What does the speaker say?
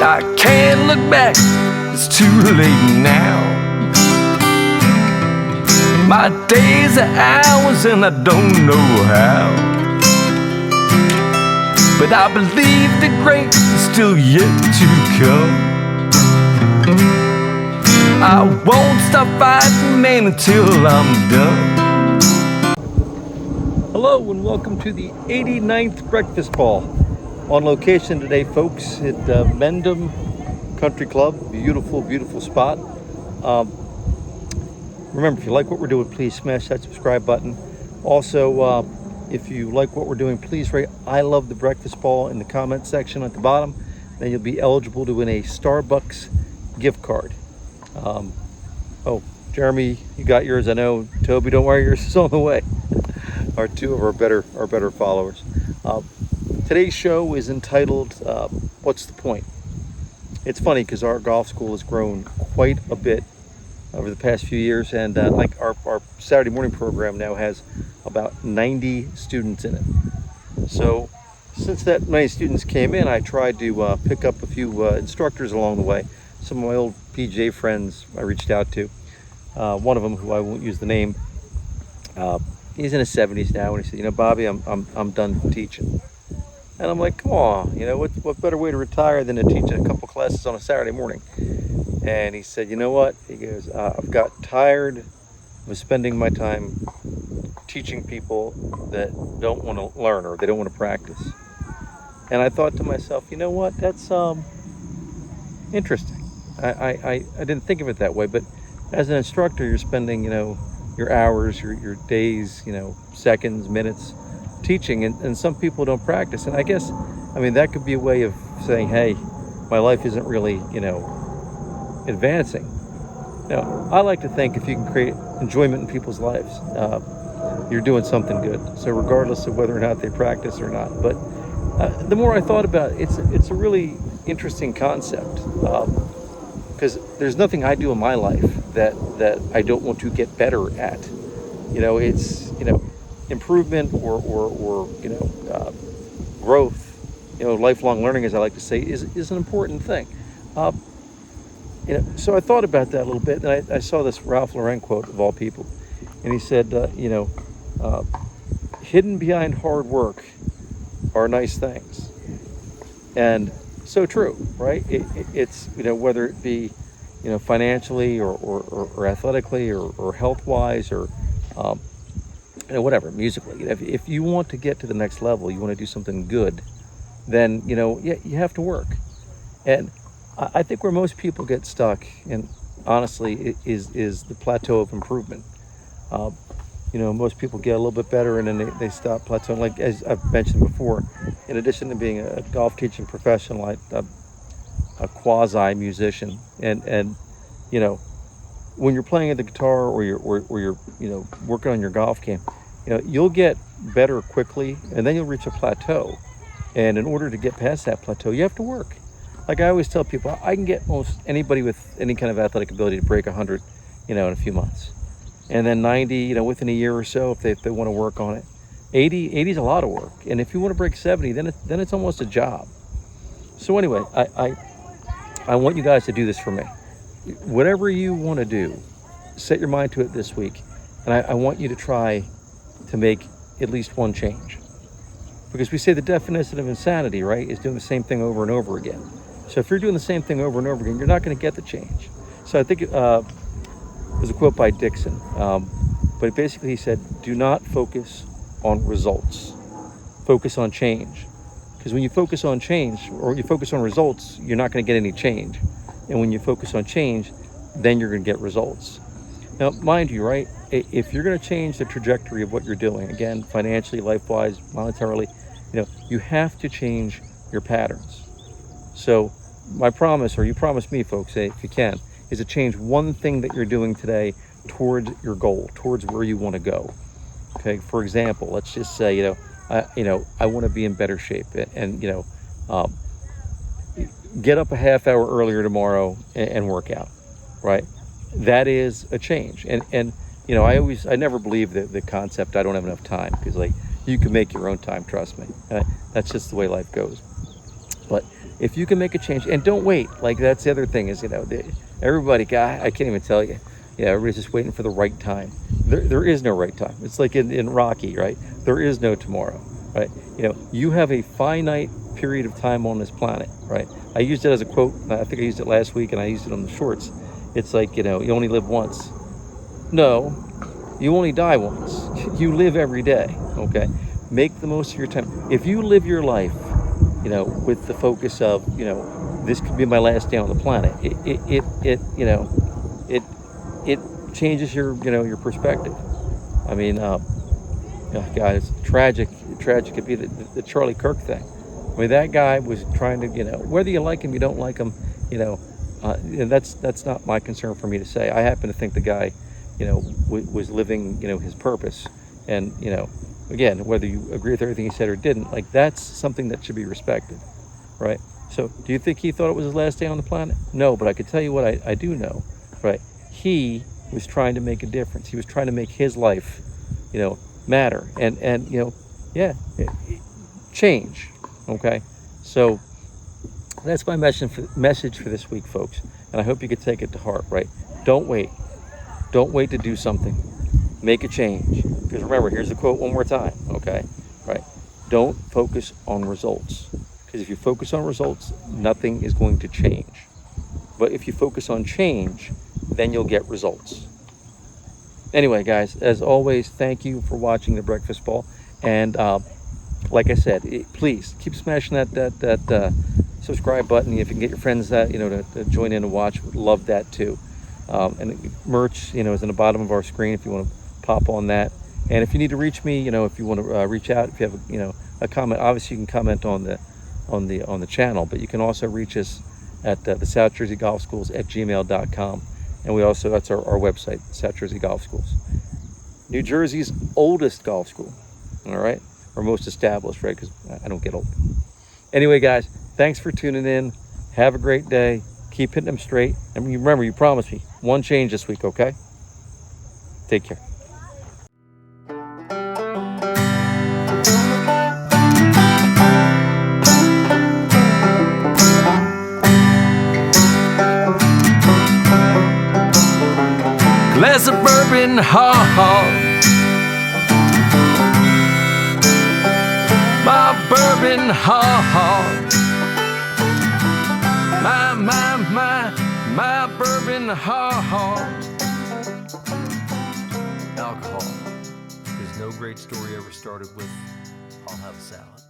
I can't look back, it's too late now. My days are hours and I don't know how, but I believe the great is still yet to come. I won't stop fighting, man, until I'm done. Hello and welcome to the 89th Breakfast Ball. On location today, folks, at Mendham Country Club. Beautiful, beautiful spot. Remember, if you like what we're doing, please smash that subscribe button. Also, if you like what we're doing, please write "I love the breakfast ball" in the comment section at the bottom. Then you'll be eligible to win a Starbucks gift card. Oh, Jeremy, you got yours. I know. Toby, don't worry, yours is on the way. Are two of our better followers. Today's show is entitled "What's the Point?" It's funny because our golf school has grown quite a bit over the past few years, and like our Saturday morning program now has about 90 students in it. So since that many students came in, I tried to pick up a few instructors along the way. Some of my old PJ friends I reached out to. One of them, who I won't use the name, he's in his 70s now, and he said, "You know, Bobby, I'm done teaching." And I'm like, "Come on, you know, what better way to retire than to teach a couple classes on a Saturday morning?" And he said, "You know what?" He goes, "I've got tired of spending my time teaching people that don't want to learn or they don't want to practice." And I thought to myself, you know what? That's interesting. I didn't think of it that way, but as an instructor, you're spending, you know, your hours, your days, you know, seconds, minutes teaching, and some people don't practice. And I guess, I mean, that could be a way of saying, hey, my life isn't really, you know, advancing. Now, I like to think if you can create enjoyment in people's lives, you're doing something good. So regardless of whether or not they practice or not. But the more I thought about it, it's a really interesting concept, because there's nothing I do in my life that I don't want to get better at. You know, it's, you know, improvement or you know, growth. You know, lifelong learning, as I like to say, is an important thing. You know, so I thought about that a little bit, and I saw this Ralph Lauren quote, of all people, and he said, you know, hidden behind hard work are nice things. And so true, right? It's, you know, whether it be, you know, financially or athletically or health-wise or, you know, whatever, musically. You know, if you want to get to the next level, you want to do something good, then, you know, yeah, you have to work. And I think where most people get stuck, and honestly, is the plateau of improvement. You know, most people get a little bit better and then they stop plateauing. Like, as I've mentioned before, in addition to being a golf teaching professional, a quasi musician, and you know, when you're playing the guitar or you're you know, working on your golf game, you know, you'll get better quickly, and then you'll reach a plateau. And in order to get past that plateau, you have to work. Like I always tell people, I can get most anybody with any kind of athletic ability to break 100, you know, in a few months. And then 90, you know, within a year or so, if they want to work on it. 80 is a lot of work. And if you want to break 70, then it's almost a job. So anyway, I want you guys to do this for me. Whatever you want to do, set your mind to it this week. And I want you to try to make at least one change. Because we say the definition of insanity, right, is doing the same thing over and over again. So if you're doing the same thing over and over again, you're not going to get the change. So I think there's a quote by Dixon, but basically he said, "Do not focus on results. Focus on change." Because when you focus on change, or you focus on results, you're not going to get any change. And when you focus on change, then you're going to get results. Now, mind you, right, if you're going to change the trajectory of what you're doing, again, financially, life-wise, monetarily, you know, you have to change your patterns. So my promise, or you promise me, folks, if you can, is to change one thing that you're doing today towards your goal, towards where you want to go. Okay, for example, let's just say, you know, I want to be in better shape, and you know, get up a half hour earlier tomorrow and work out, right? That is a change. And you know, I never believe the concept, I don't have enough time, because like, you can make your own time, trust me. That's just the way life goes. But if you can make a change, and don't wait. Like that's the other thing is, everybody, I can't even tell you. Yeah, everybody's just waiting for the right time. There is no right time. It's like in Rocky, right? There is no tomorrow, right? You have a finite period of time on this planet, right? I used it as a quote. I think I used it last week, and I used it on the shorts. It's like, you only live once. No, you only die once. You live every day, okay? Make the most of your time. If you live your life, with the focus of, this could be my last day on the planet, it changes your perspective. I mean, God, it's tragic could be the Charlie Kirk thing. I mean, that guy was trying to, whether you like him, you don't like him, and that's not my concern for me to say. I happen to think the guy, was living, his purpose. And, again, whether you agree with everything he said or didn't, like that's something that should be respected, right? So do you think he thought it was his last day on the planet? No, but I could tell you what I do know, right? He was trying to make a difference. He was trying to make his life, matter and change, okay? So that's my message for this week, folks. And I hope you could take it to heart, right? Don't wait. Don't wait to do something. Make a change. Because remember, here's the quote one more time, okay? Right? Don't focus on results. Because if you focus on results, nothing is going to change. But if you focus on change, then you'll get results. Anyway, guys, as always, thank you for watching The Breakfast Ball. And like I said, please keep smashing that subscribe button. If you can get your friends to join in and watch, would love that too. And merch, is in the bottom of our screen if you want to pop on that. And if you need to reach me, if you want to reach out, if you have a comment, obviously you can comment on the channel, but you can also reach us at the South Jersey Golf Schools at gmail.com. And we also, that's our website, South Jersey Golf Schools. New Jersey's oldest golf school, all right? Or most established, right? Because I don't get old. Anyway, guys, thanks for tuning in. Have a great day. Keep hitting them straight. And remember, you promised me one change this week, okay? Take care. Glass of bourbon hard, my bourbon hard, my bourbon hard. Alcohol, because no great story ever started with "I'll have a salad."